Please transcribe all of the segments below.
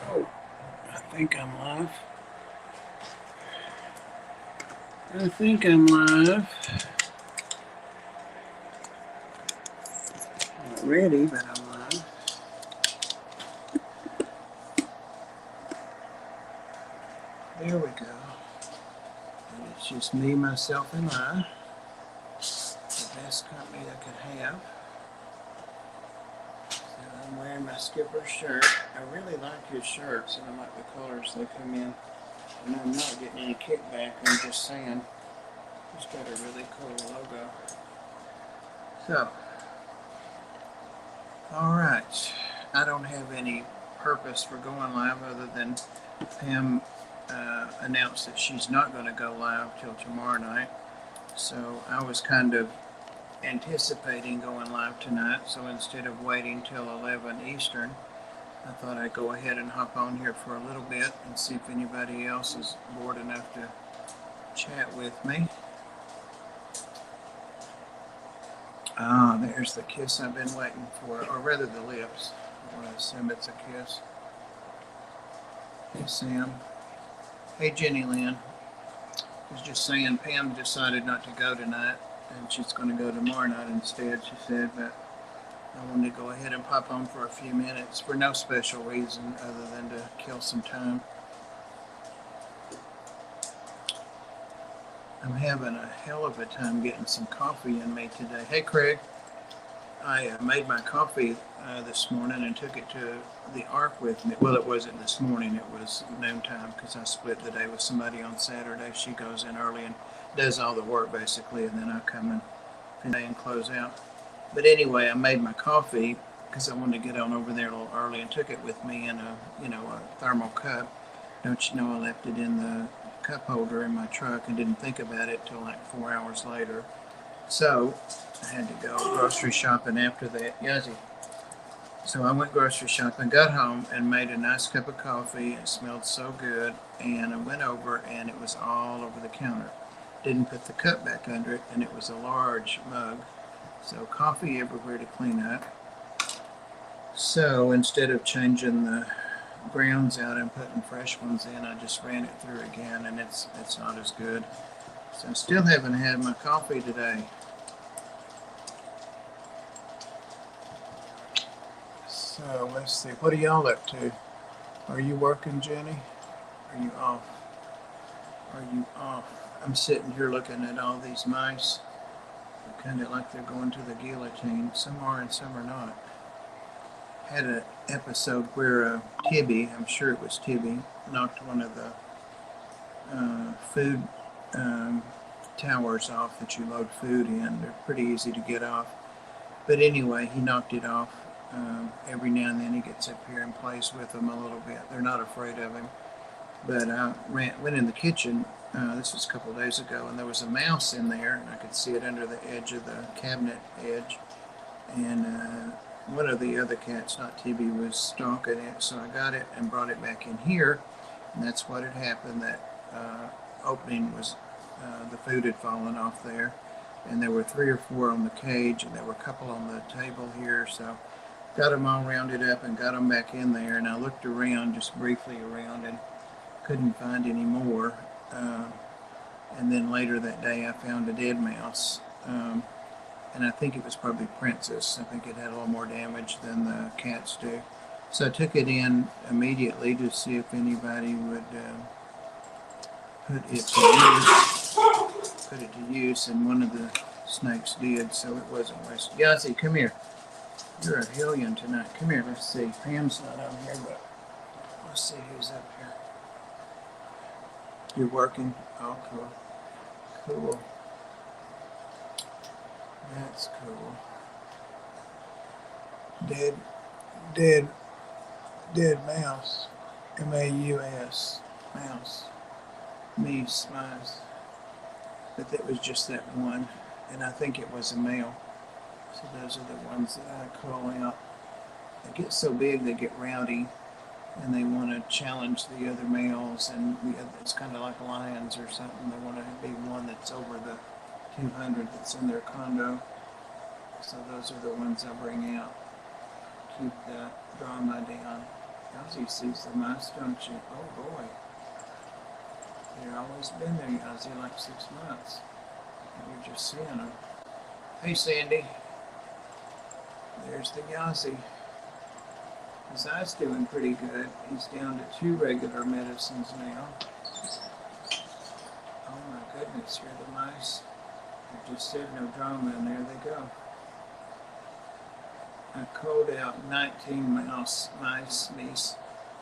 Oh, I think I'm live. I think I'm live. Not ready, but I'm live. There we go. And it's just me, myself, and I. The best company I could have. So I'm wearing my Skipper shirt. I really like his shirts, and I like the colors they come in. And I'm not getting any kickback. I'm just saying, it's got a really cool logo. So, all right. I don't have any purpose for going live other than Pam announced that she's not going to go live till tomorrow night. So I was kind of anticipating going live tonight. So instead of waiting till 11 Eastern, I thought I'd go ahead and hop on here for a little bit and see if anybody else is bored enough to chat with me. Ah, there's the kiss I've been waiting for, or rather the lips. I want to assume it's a kiss. Hey, Sam. Hey, Jenny Lynn. I was just saying Pam decided not to go tonight, and she's going to go tomorrow night instead, she said, but I wanted to go ahead and pop on for a few minutes for no special reason other than to kill some time. I'm having a hell of a time getting some coffee in me today. Hey, Craig. I made my coffee this morning and took it to the Ark with me. Well, it wasn't this morning. It was noontime because I split the day with somebody on Saturday. She goes in early and does all the work basically, and then I come and finish and close out. But anyway, I made my coffee because I wanted to get on over there a little early and took it with me in a thermal cup. Don't you know I left it in the cup holder in my truck and didn't think about it till like 4 hours later. So I had to go grocery shopping after that. Yazzie. So I went grocery shopping, got home, and made a nice cup of coffee. It smelled so good. And I went over, and it was all over the counter. Didn't put the cup back under it, and it was a large mug. So coffee everywhere to clean up. So instead of changing the grounds out and putting fresh ones in, I just ran it through again, and it's not as good. So I still haven't had my coffee today. So let's see. What are y'all up to? Are you working, Jenny? Are you off? Are you off? I'm sitting here looking at all these mice. They're kind of like they're going to the guillotine. Some are and some are not. Had an episode where Tibby, I'm sure it was Tibby, knocked one of the food towers off that you load food in. They're pretty easy to get off. But anyway, he knocked it off. Every now and then he gets up here and plays with them a little bit. They're not afraid of him. But I went in the kitchen, this was a couple of days ago, and there was a mouse in there, and I could see it under the edge of the cabinet edge. And one of the other cats, not Tibby, was stalking it, so I got it and brought it back in here, and that's what had happened. That opening was, the food had fallen off there, and there were 3 or 4 on the cage, and there were a couple on the table here, so got them all rounded up and got them back in there, and I looked around, just briefly around, and couldn't find any more. And then later that day I found a dead mouse, and I think it was probably Princess. I think it had a little more damage than the cats do. So I took it in immediately to see if anybody would put it to use, and one of the snakes did, so it wasn't wasted. Yazzie, come here. You're a hellion tonight. Come here, let's see. Pam's not on here, but let's see who's up here. You're working? Oh, cool. Cool. That's cool. Dead mouse. M-A-U-S. Mouse. Meese, mice. But that was just that one. And I think it was a male. So those are the ones that I call out. They get so big they get rowdy, and they want to challenge the other males, and it's kind of like lions or something. They want to be one that's over the 200 that's in their condo. So those are the ones I bring out. keep the drama down. Ozzy sees the mice, don't you? Oh boy. They've always been there, Ozzy, like 6 months. You're just seeing them. Hey, Sandy. There's the Yossi. His eye's doing pretty good. He's down to 2 regular medicines now. Oh my goodness, here are the mice. I just said no drama, and there they go. I culled out 19 mice,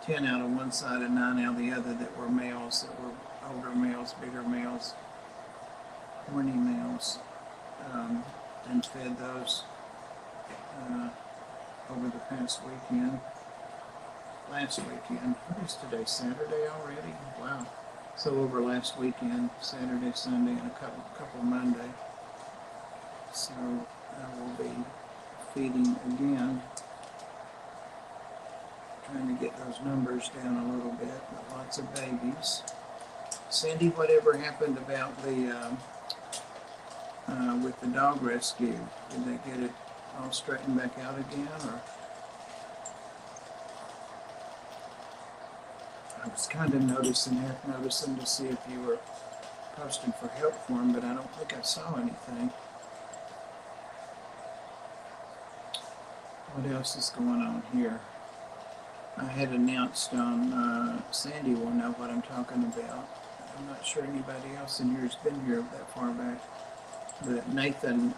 10 out of one side and 9 out of the other that were males, that were older males, bigger males, horny males, and fed those over the past weekend. Last weekend. What is today? Saturday already? Wow. So over last weekend, Saturday, Sunday, and a couple Monday. So I will be feeding again. Trying to get those numbers down a little bit, but lots of babies. Sandy, whatever happened about the with the dog rescue? Did they get it all straightened back out again, or? I was kind of half noticing to see if you were posting for help for him, but I don't think I saw anything. What else is going on here? I had announced on, Sandy will know what I'm talking about. I'm not sure anybody else in here has been here that far back. But Nathan,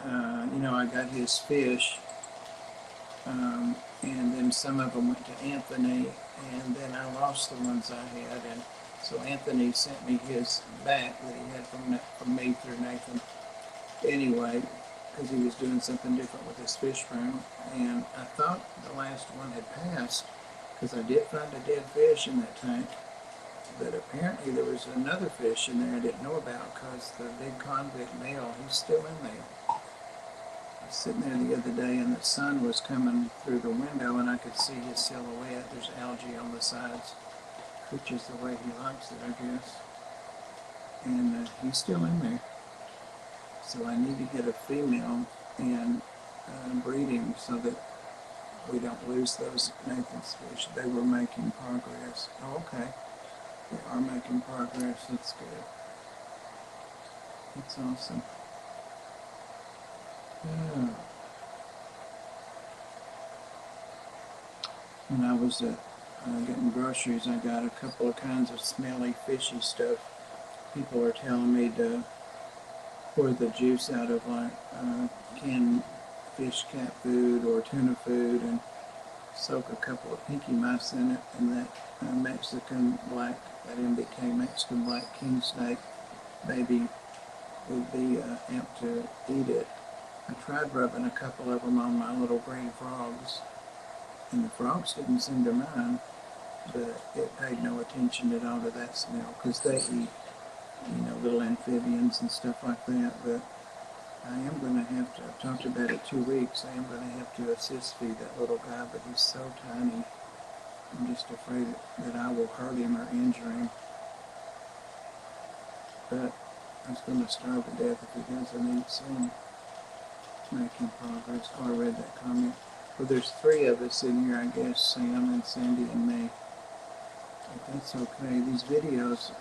I got his fish, and then some of them went to Anthony, and then I lost the ones I had, and so Anthony sent me his back that he had from me through Nathan. Anyway, because he was doing something different with his fish room, and I thought the last one had passed, because I did find a dead fish in that tank, but apparently there was another fish in there I didn't know about, because the big convict male, he's still in there. I was sitting there the other day, and the sun was coming through the window, and I could see his silhouette. There's algae on the sides, which is the way he likes it, I guess. And he's still in there. So I need to get a female and breed him so that we don't lose those Nathan's fish. They were making progress. Oh, okay. They are making progress. That's good. That's awesome. Yeah. When I was getting groceries, I got a couple of kinds of smelly, fishy stuff. People are telling me to pour the juice out of like canned fish, cat food, or tuna food, and soak a couple of pinky mice in it, and that Mexican black, that MBK Mexican black king snake baby would be apt to eat it. I tried rubbing a couple of them on my little green frogs, and the frogs didn't seem to mind, but it paid no attention at all to that smell, because they eat, little amphibians and stuff like that. But I am going to have to, I've talked about it 2 weeks, I am going to have to assist feed that little guy, but he's so tiny. I'm just afraid that I will hurt him or injure him. But I was going to starve to death if he doesn't eat soon. Making progress. Oh, I read that comment. Well, there's 3 of us in here, I guess, Sam and Sandy and me. But that's okay. These videos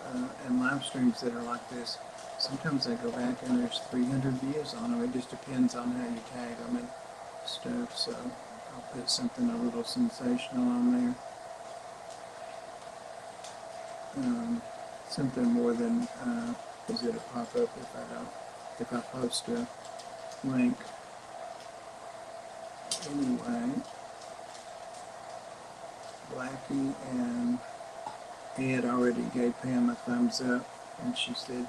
and live streams that are like this, sometimes I go back and there's 300 views on them. It just depends on how you tag them and stuff. So I'll put something a little sensational on there. Something more than, is it a pop-up if I post a link. Anyway, Blackie and Ed already gave Pam a thumbs up, and she said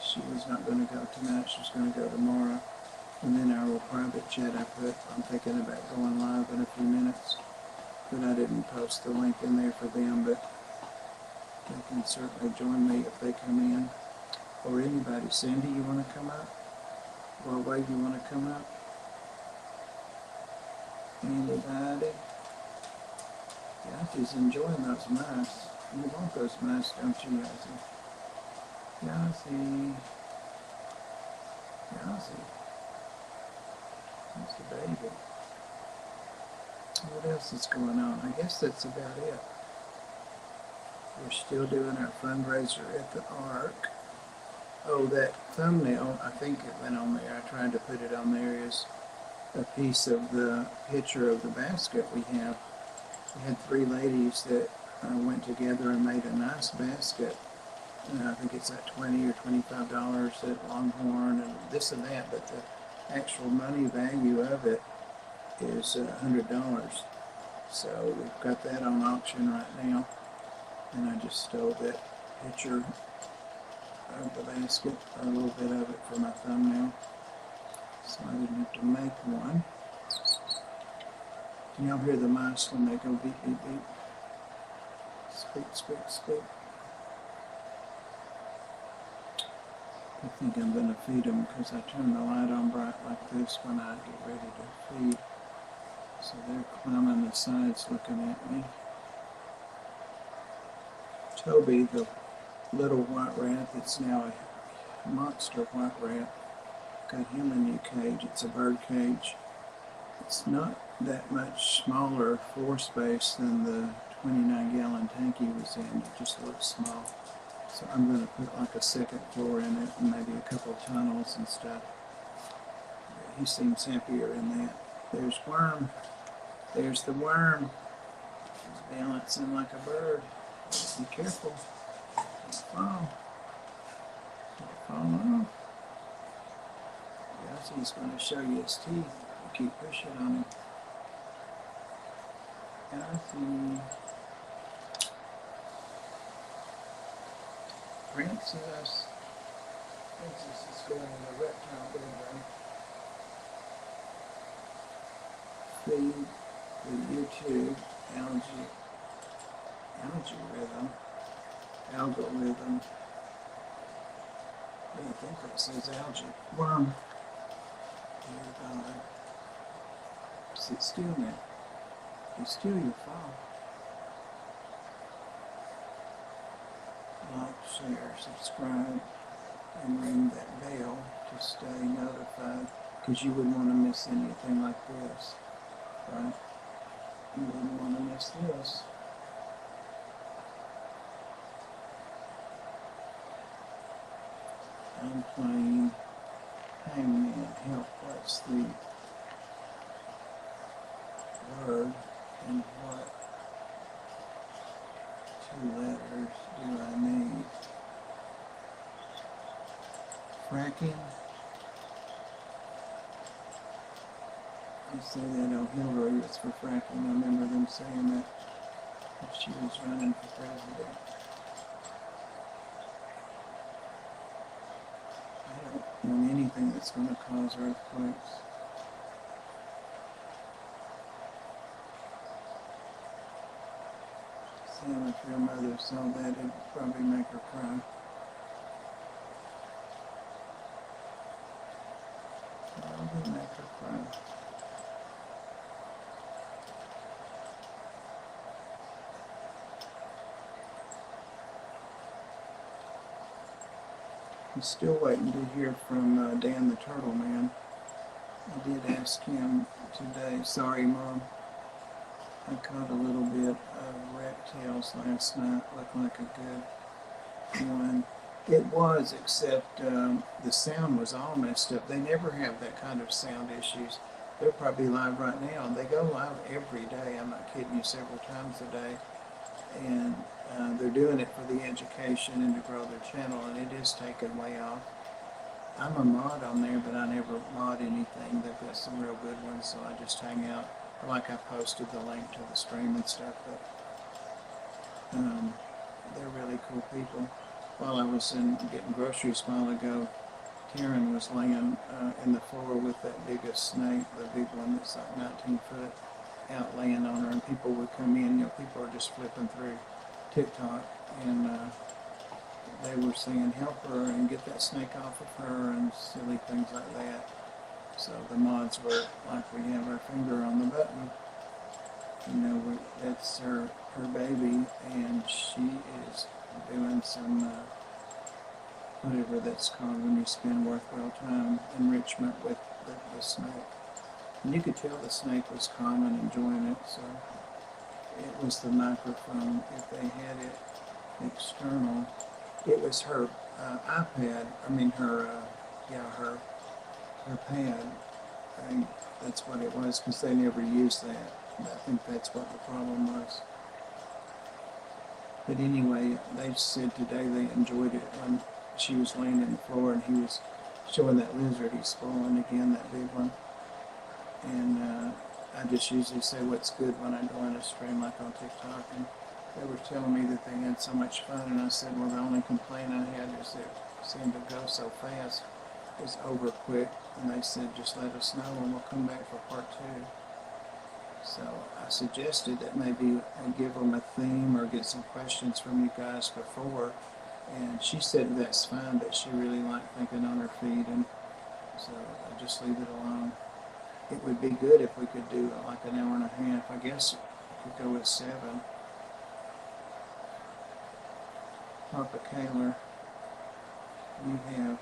she was not going to go tonight, she was going to go tomorrow. And then our little private chat I put, I'm thinking about going live in a few minutes, but I didn't post the link in there for them, but they can certainly join me if they come in. Or anybody. Sandy, you want to come up? Huawei, you want to come up? Anybody? Yazzie's enjoying those mice. You want those mice, don't you, Yazzie? Yazzie. Yazzie. That's the baby. What else is going on? I guess that's about it. We're still doing our fundraiser at the Ark. Oh, that thumbnail, I think it went on there. I tried to put it on there, is a piece of the picture of the basket we have. We had three ladies that went together and made a nice basket. And I think it's like $20 or $25 at Longhorn and this and that, but the actual money value of it is $100. So we've got that on auction right now. And I just stole that picture of the basket, or a little bit of it, for my thumbnail, so I didn't have to make one. Can y'all hear the mice when they go beep, beep, beep? Speak, speak, speak. I think I'm going to feed them because I turn the light on bright like this when I get ready to feed. So they're climbing the sides looking at me. Toby, the little white rat that's now a monster white rat, got him a new cage. It's a bird cage. It's not that much smaller floor space than the 29-gallon tank he was in. It just looks small. So I'm going to put like a second floor in it and maybe a couple of tunnels and stuff. He seems happier in that. There's Worm. There's the Worm. He's balancing like a bird. Be careful. Don't fall. Don't fall off. Yeah, he's going to show you his teeth. You keep pushing on him. Healthy. Princess. Princess is going in the reptile bedroom. Feed the YouTube algae rhythm. Algorithm. Yeah, I think that says algae. Worm. Dear God. Sit still now. Be still, you'll fall. Like, share, subscribe, and ring that bell to stay notified, because you wouldn't want to miss anything like this, right? You wouldn't want to miss this. I'm playing Hangman. Help, what's the word and what two letters do I need? Fracking. They say that Hillary was for fracking. I remember them saying that if she was running for president. I don't want anything that's going to cause earthquakes. Sam, if your mother saw that, it'd probably make her cry. Probably make her cry. I'm still waiting to hear from Dan the Turtle Man. I did ask him today. Sorry, Mom. I caught a little bit of rat tails last night. Looked like a good one. It was, except the sound was all messed up. They never have that kind of sound issues. They're probably live right now. They go live every day. I'm not kidding you, several times a day. And they're doing it for the education and to grow their channel, and it is taken way off. I'm a mod on there, but I never mod anything. They've got some real good ones, so I just hang out. Like I posted the link to the stream and stuff, but they're really cool people. While I was getting groceries a while ago, Karen was laying in the floor with that biggest snake, the big one that's like 19 foot, out laying on her, and people would come in. You know, people are just flipping through TikTok, and they were saying help her and get that snake off of her and silly things like that. So the mods were like, we have our finger on the button. You know, that's her baby, and she is doing some whatever that's called when you spend worthwhile time, enrichment with the snake. And you could tell the snake was calm and enjoying it, so it was the microphone. If they had it external, it was her iPad, her pad. I think that's what it was, because they never used that. I think that's what the problem was. But anyway, they said today they enjoyed it when she was laying on the floor and he was showing that lizard he's spoiling again, that big one. And I just usually say what's good when I go on a stream like on TikTok. And they were telling me that they had so much fun, and I said, well, the only complaint I had is it seemed to go so fast. It was over quick, and they said, just let us know and we'll come back for part 2. So I suggested that maybe I give them a theme or get some questions from you guys before, and she said that's fine, but she really liked thinking on her feet, and so I just leave it alone. It would be good if we could do like an hour and a half. I guess we could go with 7. Papa Kaler, you have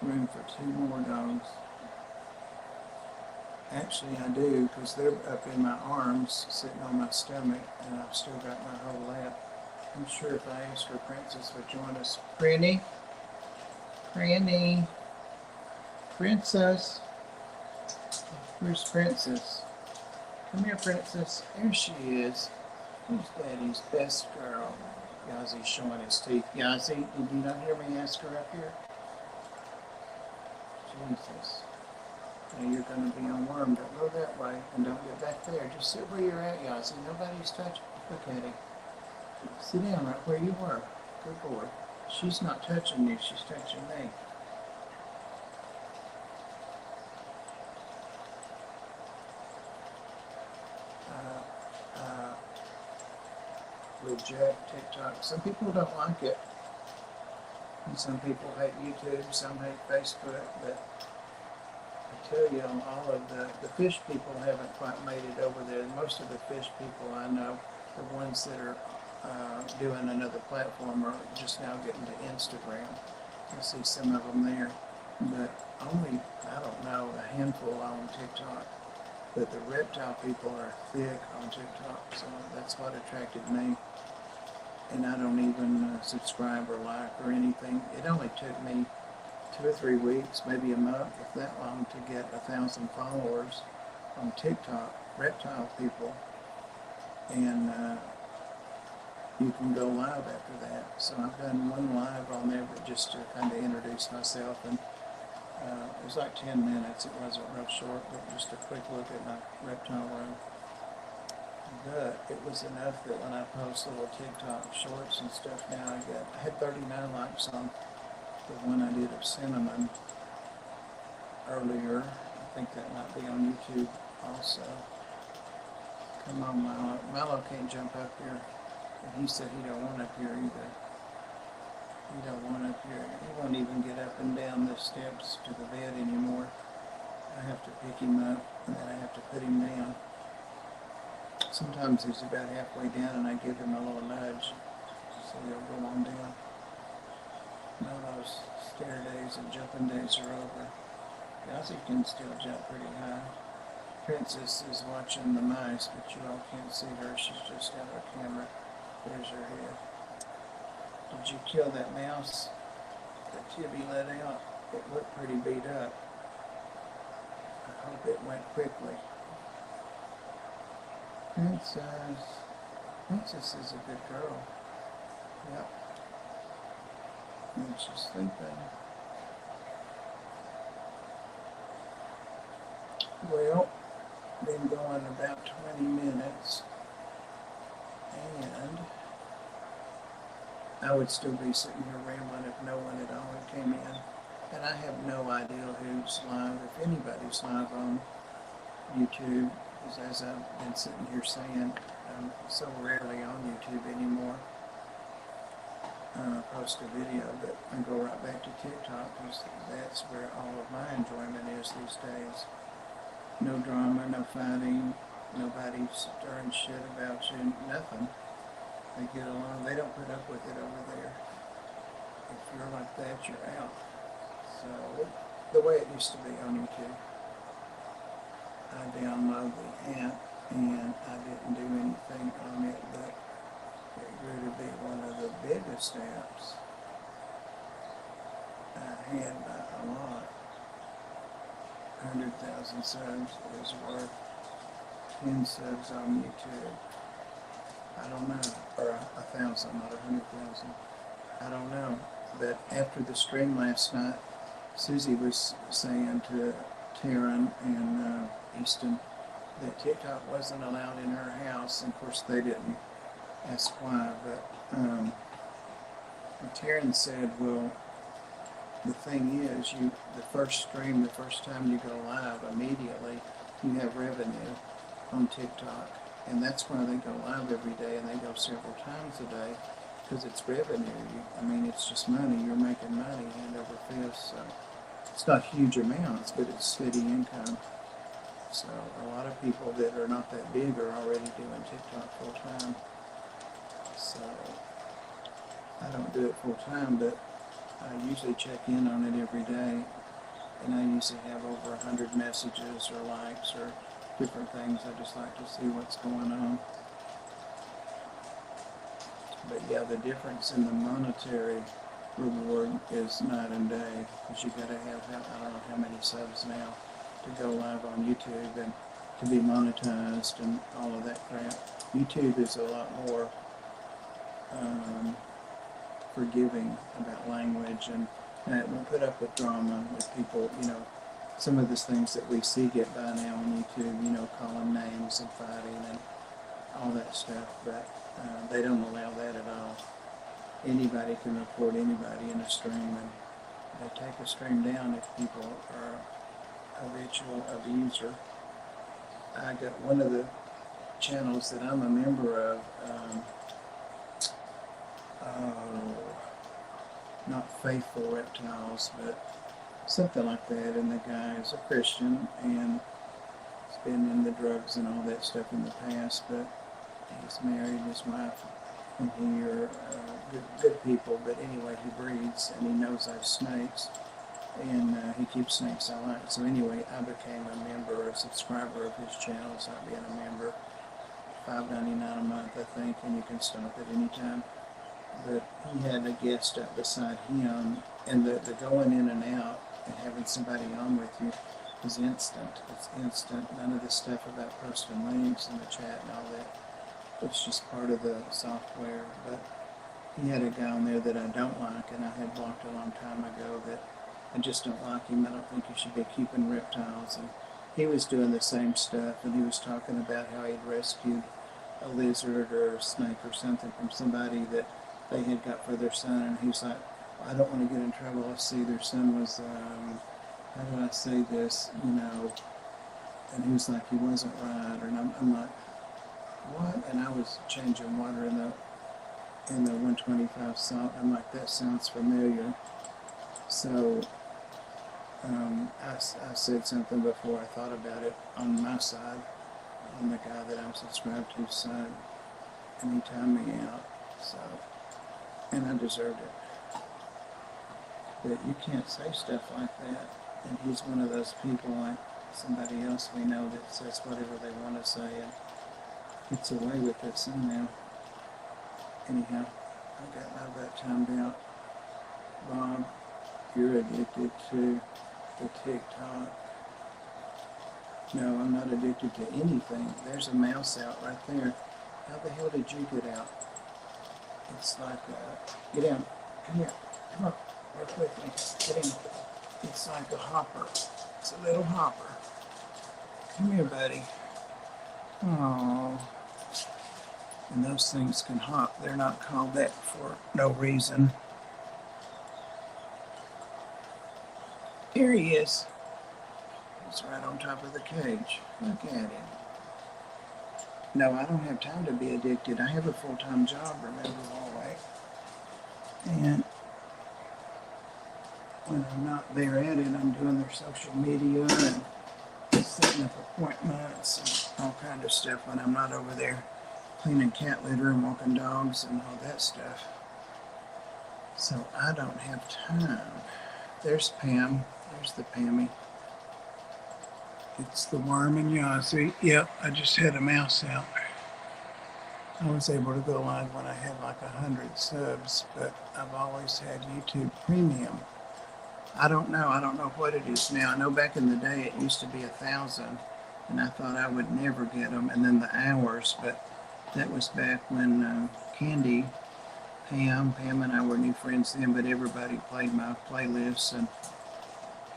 room for 2 more dogs. Actually, I do, because they're up in my arms, sitting on my stomach, and I've still got my whole lap. I'm sure if I asked for Princess would join us. Prinny? Prinny? Princess? Where's Princess? Come here, Princess. There she is. Who's Daddy's best girl? Yazzie's showing his teeth. Yazzie, did you not hear me ask her up here? Jesus. Now you're going to be on worm. Don't go that way, and don't get back there. Just sit where you're at, Yazzie. Nobody's touching. Look at him. Sit down right where you were. Good boy. She's not touching you. She's touching me. Reject TikTok. Some people don't like it. And some people hate YouTube. Some hate Facebook. But I tell you, all of the fish people haven't quite made it over there. Most of the fish people I know, the ones that are doing another platform, are just now getting to Instagram. I see some of them there, but only, I don't know, a handful on TikTok. But the reptile people are thick on TikTok, so that's what attracted me. And I don't even subscribe or like or anything. It only took me 2 or 3 weeks, maybe a month, if that long, to get 1,000 followers on TikTok, reptile people. And you can go live after that. So I've done one live on there, but just to kind of introduce myself. And it was like 10 minutes. It wasn't real short, but just a quick look at my reptile room. But it was enough that when I post little TikTok shorts and stuff now, I had 39 likes on the one I did of cinnamon earlier. I think that might be on YouTube also. Come on, Milo. Milo can't jump up here. And he said he don't want up here either. He don't want up here. He won't even get up and down the steps to the bed anymore. I have to pick him up, and then I have to put him down. Sometimes he's about halfway down, and I give him a little nudge, so he'll go on down. Now those stair days and jumping days are over. Yazzie can still jump pretty high. Princess is watching the mice, but you all can't see her. She's just got her camera. There's her head. Did you kill that mouse that Tibby let out? It looked pretty beat up. I hope it went quickly. Princess is a good girl. Yep. And she's sleeping. Well, been going about 20 minutes, and I would still be sitting here rambling if no one at all had came in. And I have no idea who's live, if anybody's live on YouTube, because as I've been sitting here saying, I'm so rarely on YouTube anymore. Post a video, but I go right back to TikTok, because that's where all of my enjoyment is these days. No drama, no fighting, nobody stirring shit about you, nothing. They get along. They don't put up with it over there. If you're like that, you're out. So, the way it used to be on YouTube. I downloaded the app and I didn't do anything on it, but it grew to be one of the biggest apps I had by a lot. 100,000 subs is worth 10 subs on YouTube. I don't know, or 1,000, not 100,000. I don't know. But after the stream last night, Susie was saying to Taryn and Easton that TikTok wasn't allowed in her house. And of course, they didn't ask why. But Taryn said, well, the thing is, the first stream, the first time you go live, immediately you have revenue on TikTok. And that's why they go live every day and they go several times a day, because it's revenue. I mean, it's just money. You're making money hand over fist. So it's not huge amounts, but it's steady income. So a lot of people that are not that big are already doing TikTok full time. So I don't do it full time, but I usually check in on it every day. And I usually have over 100 messages or likes or different things. I just like to see what's going on. But yeah, the difference in the monetary reward is night and day, because you got to have, I don't know how many subs now to go live on YouTube and to be monetized and all of that crap. YouTube is a lot more forgiving about language, and it won't put up with drama with people, some of the things that we see get by now on YouTube, calling names and fighting and all that stuff, but they don't allow that at all. Anybody can report anybody in a stream, and they take a stream down if people are a habitual abuser. I got one of the channels that I'm a member of, not Faithful Reptiles, but something like that, and the guy is a Christian and has been in the drugs and all that stuff in the past, but he's married, his wife and he are good people, but anyway, he breeds and he knows I have snakes, and he keeps snakes I like. So anyway, I became a member, a subscriber of his channel, so I've been a member, $5.99 a month I think, and you can stop at any time. But he had a guest up beside him, and the going in and out and having somebody on with you is instant. It's instant. None of this stuff about posting links in the chat and all that. It's just part of the software. But he had a guy on there that I don't like, and I had blocked a long time ago, that I just don't like him. I don't think you should be keeping reptiles. And he was doing the same stuff, and he was talking about how he'd rescued a lizard or a snake or something from somebody that they had got for their son, and he was like, well, I don't want to get in trouble. I see their son was, how do I say this, and he was like, he wasn't right, and I'm like, what? And I was changing water in the 125 salt. I'm like, that sounds familiar. So I said something before I thought about it on my side, on the guy that I'm subscribed to's son, and he timed me out. So, and I deserved it. But you can't say stuff like that. And he's one of those people like somebody else we know that says whatever they want to say and gets away with it somehow. Anyhow, I got my butt timed out. Bob, you're addicted to the TikTok. No, I'm not addicted to anything. There's a mouse out right there. How the hell did you get out? It's like, get in. Come here. Come on. Real quickly. Get in. It's like a hopper. It's a little hopper. Come here, buddy. Oh. And those things can hop. They're not called that for no reason. Here he is. He's right on top of the cage. Look at him. No, I don't have time to be addicted. I have a full-time job, remember, always. And when I'm not there at it, I'm doing their social media and setting up appointments and all kind of stuff when I'm not over there cleaning cat litter and walking dogs and all that stuff. So I don't have time. There's Pam. There's the Pammy. It's the worm and Yazzie. Yep, I just had a mouse out. I was able to go live when I had like 100 subs, but I've always had YouTube Premium. I don't know. I don't know what it is now. I know back in the day it used to be 1,000, and I thought I would never get them. And then the hours, but that was back when Candy, Pam and I were new friends then. But everybody played my playlists and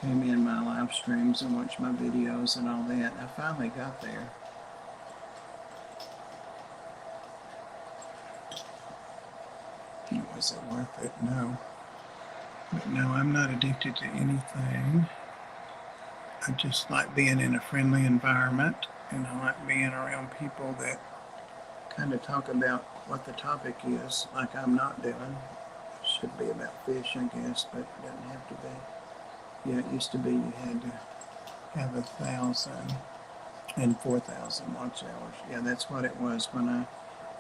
came in my live streams and watched my videos and all that. I finally got there. Was it worth it? No. But no, I'm not addicted to anything. I just like being in a friendly environment, and I like being around people that kind of talk about what the topic is, like I'm not doing. It should be about fish, I guess, but it doesn't have to be. Yeah, it used to be you had to have 1,000 and 4,000 watch hours. Yeah, that's what it was when I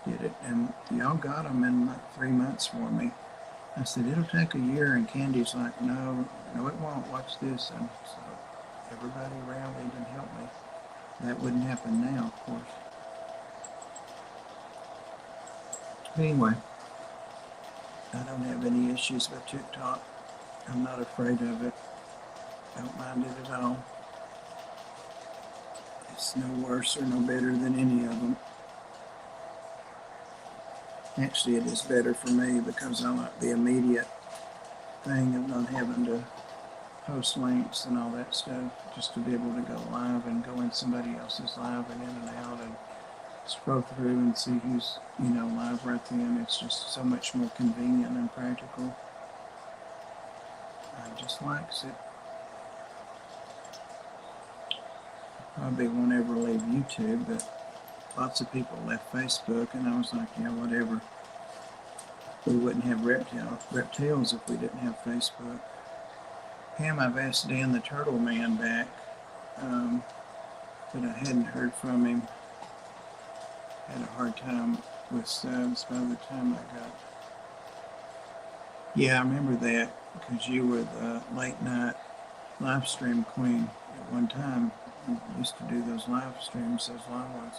did it, and y'all got them in like 3 months for me. I said, it'll take a year, and Candy's like, no, it won't. Watch this. And so everybody rallied and helped me. That wouldn't happen now, of course. But anyway, I don't have any issues with TikTok. I'm not afraid of it. Don't mind it at all. It's no worse or no better than any of them. Actually, it is better for me because I like the immediate thing of not having to post links and all that stuff, just to be able to go live and go in somebody else's live and in and out and scroll through and see who's, live right then. It's just so much more convenient and practical. I just likes it. Probably won't ever leave YouTube, but lots of people left Facebook, and I was like, yeah, whatever. We wouldn't have Reptales if we didn't have Facebook. Pam, I've asked Dan the Turtle Man back, but I hadn't heard from him. Had a hard time with subs by the time I got. Yeah, I remember that because you were the late night live stream queen at one time. You used to do those live streams, those long ones.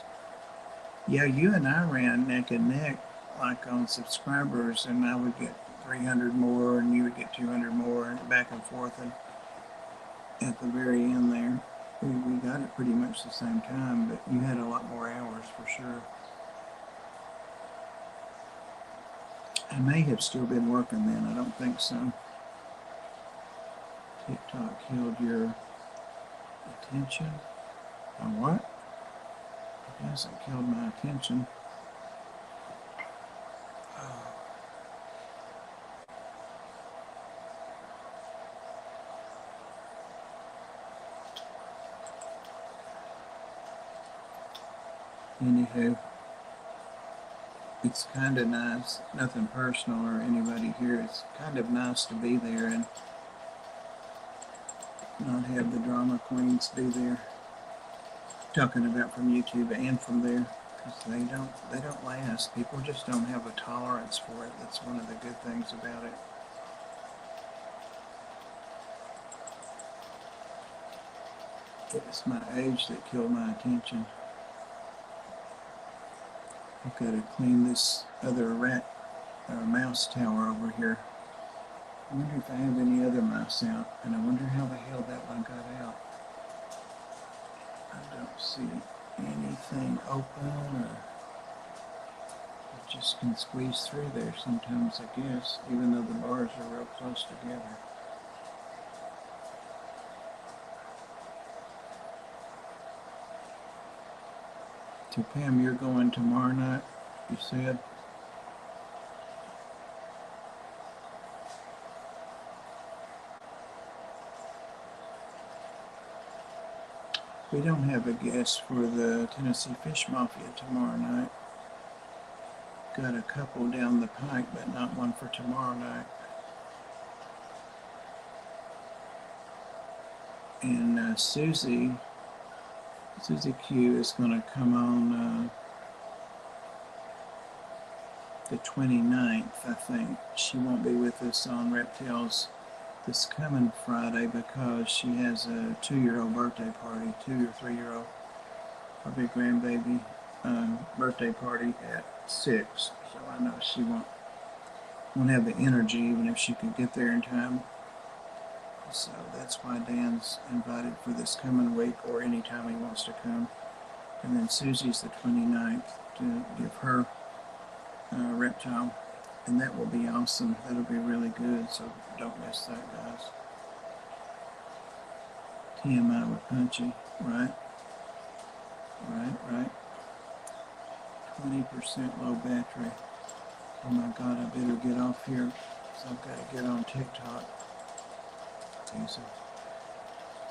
Yeah, you and I ran neck and neck, like on subscribers, and I would get 300 more, and you would get 200 more, and back and forth. And at the very end there, we got it pretty much the same time, but you had a lot more hours for sure. I may have still been working then. I don't think so. TikTok killed your attention. On what? It hasn't killed my attention. Anywho, it's kind of nice. Nothing personal or anybody here. It's kind of nice to be there and not have the drama queens be there. Talking about from YouTube and from there, because they don't last. People just don't have a tolerance for it. That's one of the good things about it. It was my age that killed my attention. I've got to clean this other mouse tower over here. I wonder if I have any other mice out, and I wonder how the hell that one got out. I don't see anything open, or it just can squeeze through there sometimes, I guess, even though the bars are real close together. So Pam, you're going tomorrow night, you said? We don't have a guest for the Tennessee Fish Mafia tomorrow night. Got a couple down the pike, but not one for tomorrow night. And Susie Q is going to come on the 29th, I think. She won't be with us on Reptiles this coming Friday because she has a 2-year-old birthday party, 2 or 3-year-old, her big grandbaby birthday party at 6. So I know she won't have the energy even if she could get there in time. So that's why Dan's invited for this coming week or anytime he wants to come. And then Susie's the 29th to give her reptile. And that will be awesome. That'll be really good. So don't miss that, guys. TMI with Punchy. Right. 20% low battery. Oh my God, I better get off here. So I've got to get on TikTok. Teasing.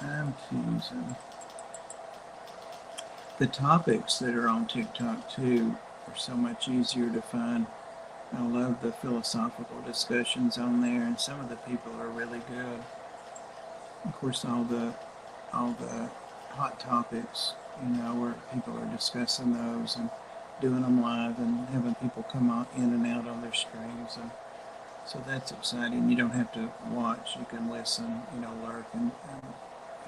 I'm teasing. The topics that are on TikTok too are so much easier to find. I love the philosophical discussions on there, and some of the people are really good. Of course, all the hot topics, where people are discussing those and doing them live and having people come out in and out on their streams, and so that's exciting. You don't have to watch; you can listen, lurk and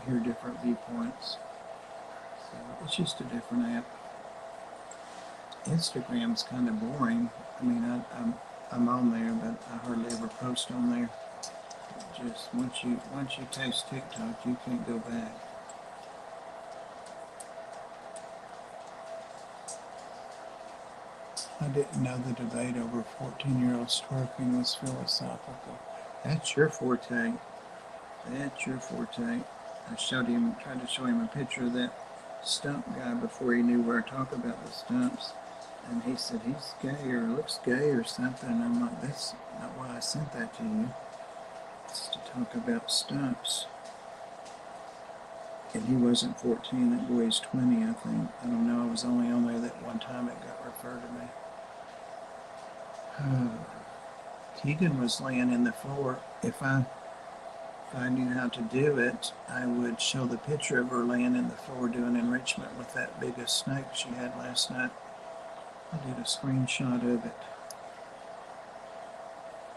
hear different viewpoints. So it's just a different app. Instagram's kind of boring. I mean, I'm on there, but I hardly ever post on there. Just once you taste TikTok, you can't go back. I didn't know the debate over 14-year-olds twerking was philosophical. That's your forte. That's your forte. I tried to show him a picture of that stump guy before he knew where to talk about the stumps. And he said he's gay or looks gay or something. And I'm like, that's not why I sent that to you. It's to talk about stumps. And he wasn't 14, that boy's 20, I think. I don't know, I was only on there that one time it got referred to me. Keegan was laying in the floor. If I knew how to do it, I would show the picture of her laying in the floor doing enrichment with that biggest snake she had last night. I did a screenshot of it.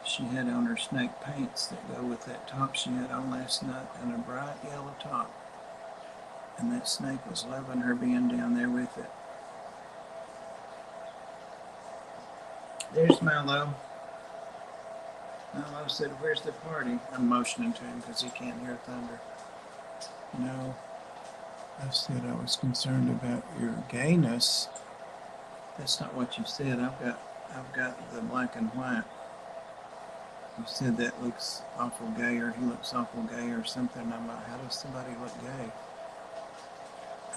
She had on her snake paints that go with that top she had on last night and a bright yellow top. And that snake was loving her being down there with it. There's Milo. Milo said, "Where's the party?" I'm motioning to him because he can't hear thunder. No, I said I was concerned about your gayness. That's not what you said. I've got the black and white. You said that looks awful gay, or he looks awful gay, or something. I'm like, how does somebody look gay?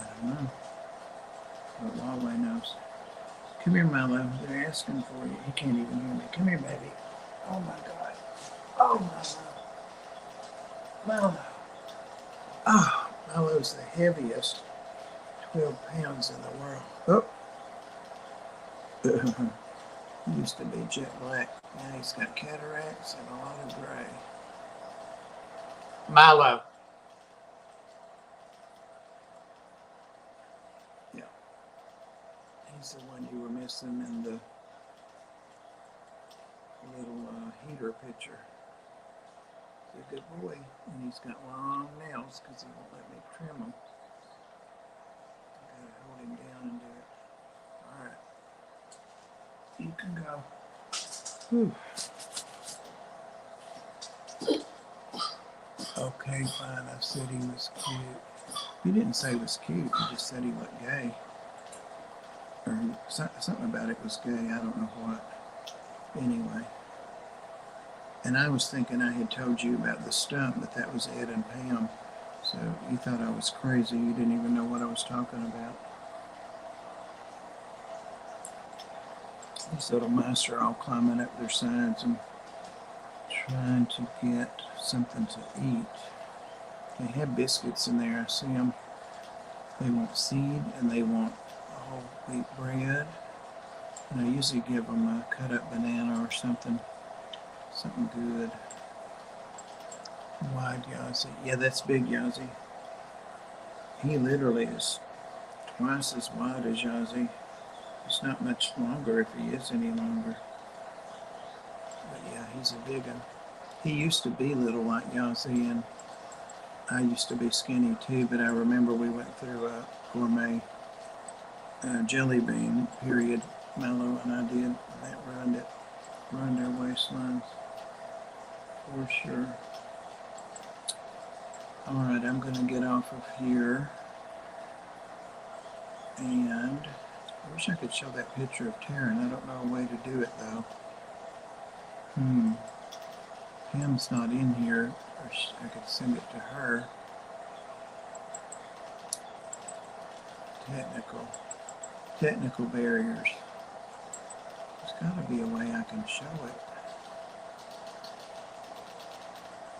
I don't know. But Huawei knows. Come here, Milo. They're asking for you. He can't even hear me. Come here, baby. Oh my God. Oh, Milo. Oh, Milo's the heaviest 12 pounds in the world. Oh. He used to be jet black. Now he's got cataracts and a lot of gray. Milo. Yeah. He's the one you were missing in the little heater picture. He's a good boy, and he's got long nails because he won't let me trim them. I gotta hold him down and do it. Alright. You can go. Whew. Okay, fine. I said he was cute. You didn't say he was cute. You just said he looked gay. Or something about it was gay. I don't know what. Anyway. And I was thinking I had told you about the stump, but that was Ed and Pam. So you thought I was crazy. You didn't even know what I was talking about. These little mice are all climbing up their sides and trying to get something to eat. They have biscuits in there. I see them. They want seed and they want whole wheat bread. And I usually give them a cut up banana or something good. Wide Yazzie. Yeah, that's big Yazzie. He literally is twice as wide as Yazzie. It's not much longer if he is any longer. But yeah, he's a big one. He used to be little like Yazzie, and I used to be skinny too, but I remember we went through a gourmet jelly bean period, Mello and I did, and that ruined our waistlines for sure. All right, I'm going to get off of here, and I wish I could show that picture of Taryn. I don't know a way to do it though. Pam's not in here, or I could send it to her. Technical barriers. There's got to be a way I can show it.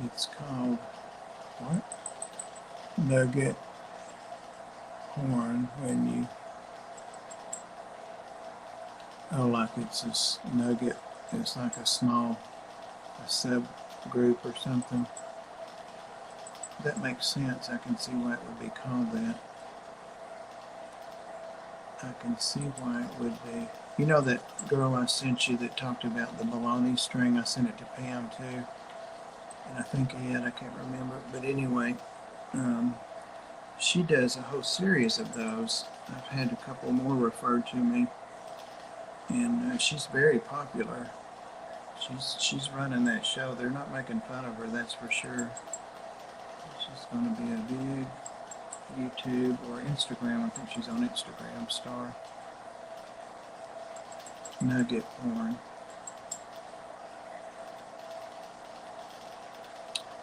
It's called what? Nugget horn. When you like it's this nugget. It's like a subgroup or something. That makes sense. I can see why it would be called that. I can see why it would be. You know that girl I sent you that talked about the baloney string? I sent it to Pam too. And I think I can't remember. But anyway, she does a whole series of those. I've had a couple more referred to me. And she's very popular. She's running that show. They're not making fun of her, that's for sure. She's going to be a big YouTube or Instagram. I think she's on Instagram star. Nugget porn.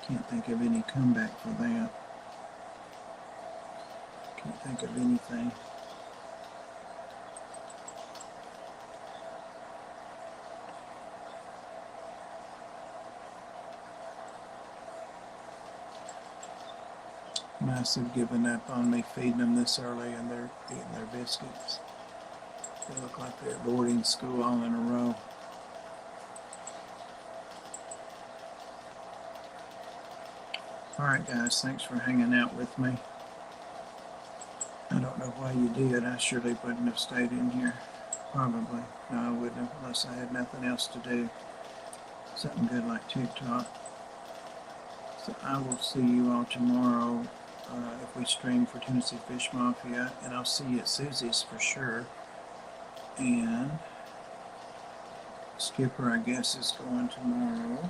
Can't think of any comeback for that. Can't think of anything. Mice have given up on me feeding them this early, and they're eating their biscuits. They look like they're at boarding school all in a row. Alright guys, thanks for hanging out with me. I don't know why you did. I surely wouldn't have stayed in here. Probably. No, I wouldn't have unless I had nothing else to do. Something good like TikTok. So I will see you all tomorrow if we stream for Tennessee Fish Mafia. And I'll see you at Susie's for sure. And Skipper, I guess, is going tomorrow.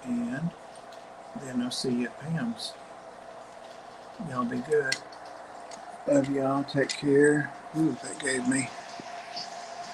And then I'll see you at Pam's. Y'all be good. Love y'all. Take care. Ooh, that gave me